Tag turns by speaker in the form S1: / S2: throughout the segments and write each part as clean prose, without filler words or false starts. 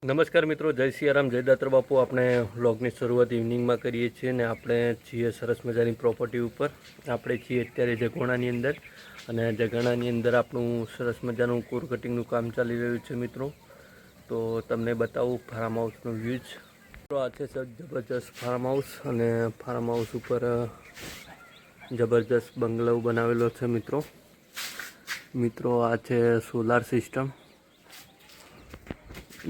S1: નમસ્કાર મિત્રો, જય સિયારામ, જય દાત્ર બાપુ। આપણે વ્લોગની શરૂઆત ઇવનિંગમાં કરીએ છીએ ને આપણે છીએ સરસ મજાની પ્રોપર્ટી ઉપર। આપણે છીએ અત્યારે જગોણાની અંદર અને જગોણાની અંદર આપણું સરસ મજાનું કોર કટિંગનું કામ ચાલી રહ્યું છે મિત્રો। તો તમને બતાવું ફાર્મ હાઉસનો વ્યૂઝ। તો આ છે જબરજસ્ત ફાર્મ હાઉસ અને ફાર્મ હાઉસ ઉપર જબરજસ્ત બંગલો બનાવેલો છે મિત્રો। આ છે સોલાર સિસ્ટમ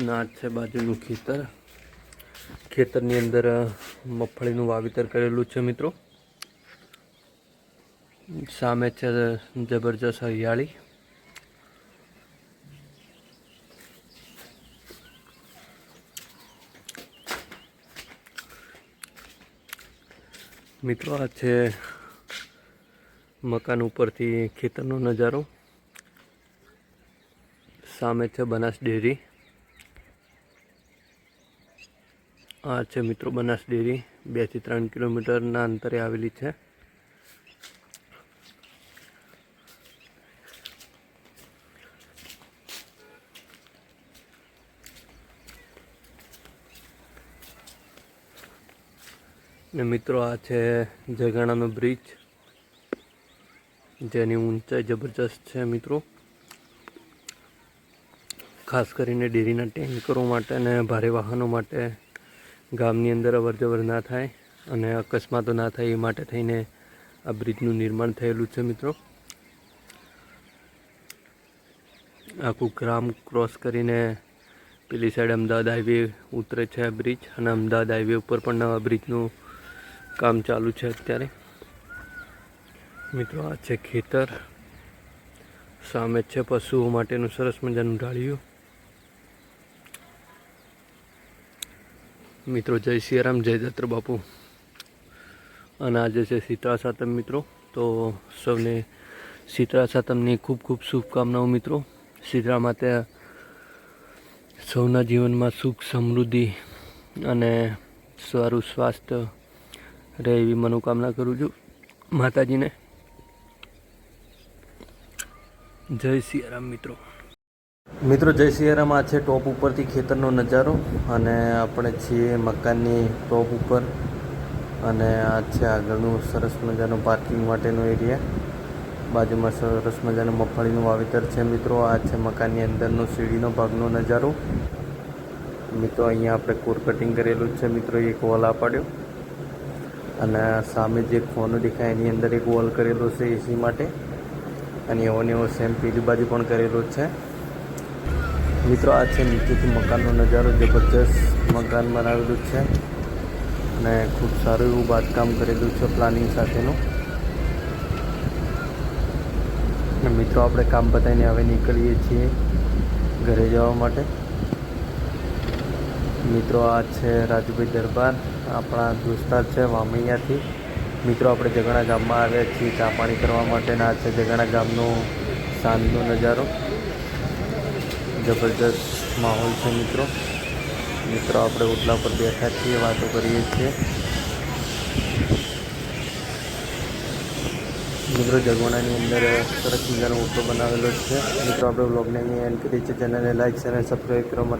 S1: ના છે બાજુનું ખેતરની અંદર મગફળીનું વાવેતર કરેલું છે મિત્રો। સામે છે જબરજસ્ત હરિયાળી। મિત્રો આ છે મકાન ઉપરથી ખેતરનો નજારો। સામે છે બનાસ ડેરી। આ છે મિત્રો બનાસ ડેરી, 2 થી 3 કિલોમીટરના અંતરે આવેલી છે। ને મિત્રો આ છે જગાણાનો બ્રિજ, જેની ઊંચાઈ જબરજસ્ત છે મિત્રો। ખાસ કરીને ડેરીના ટેન્કરો માટે અને ભારે વાહનો માટે ગામની અંદર અવરજવર ના થાય અને અકસ્માતો ના થાય એ માટે થઈને આ બ્રિજનું નિર્માણ થયેલું છે મિત્રો। આખું ગ્રામ ક્રોસ કરીને પેલી સાઈડ અમદાવાદ હાઈવે ઉતરે છે આ બ્રિજ અને અમદાવાદ હાઈવે ઉપર પણ નવા બ્રિજનું કામ ચાલુ છે અત્યારે મિત્રો। આ છે ખેતર, સામે છે પશુઓ માટેનું સરસ મજાનું ઢાળિયું। મિત્રો જય સિયારામ, જય દત્ત બાપુ। અને આજે છે શીતળા સાતમ મિત્રો, તો સૌને શીતળા સાતમની ખૂબ ખૂબ શુભકામનાઓ મિત્રો। શીતળા માતા સૌના જીવનમાં સુખ સમૃદ્ધિ અને સારું સ્વાસ્થ્ય રહે એવી મનોકામના કરું છું માતાજીને। જય સિયારામ મિત્રો જય સિયારામ। આ છે ટોપ ઉપરથી ખેતરનો નજારો અને આપણે છીએ મકાનની ટોપ ઉપર અને આ છે આગળનું સરસ મજાનું પાર્કિંગ માટેનો એરિયા। બાજુમાં સરસ મજાનું મગફળીનું વાવેતર છે મિત્રો। આ છે મકાનની અંદરનો સીડીનો ભાગનો નજારો મિત્રો। અહીંયા આપણે કોર કટિંગ કરેલું છે મિત્રો, એક વોલ પાડ્યો અને સામે જે ફોનો દેખાય એની અંદર એક વોલ કરેલો છે એસી માટે અને એવો સેમ પેલી બાજુ પણ કરેલો છે મિત્રો। આ છે નીચેથી મકાનનો નજારો, જબરજસ્ત મકાન બનાવેલું છે અને ખૂબ સારું એવું બાંધકામ કરેલું છે પ્લાનિંગ સાથેનું। મિત્રો આપણે કામ પતાવીને હવે નીકળીએ છીએ ઘરે જવા માટે મિત્રો। આ છે રાજુભાઈ દરબાર, આપણા દોસ્તાર છે વામૈયાથી મિત્રો। આપણે જગાણા ગામમાં આવ્યા છીએ ચા પાણી કરવા માટે અને આ છે જગાણા ગામનો સાંજનો નજારો। જબરજસ્ત માહોલ છે મિત્રો। આપણે ઓટલા પર બેઠા છીએ, વાતો કરીએ છીએ મિત્રો। જગોણાની અંદર સરસ મજાનો ઓટલો બનાવેલો છે મિત્રો। આપણે વ્લોગને અહીંયા એન્ડ કરીએ છીએ। ચેનલને લાઈક શેર અને સબસ્ક્રાઈબ કરવા માટે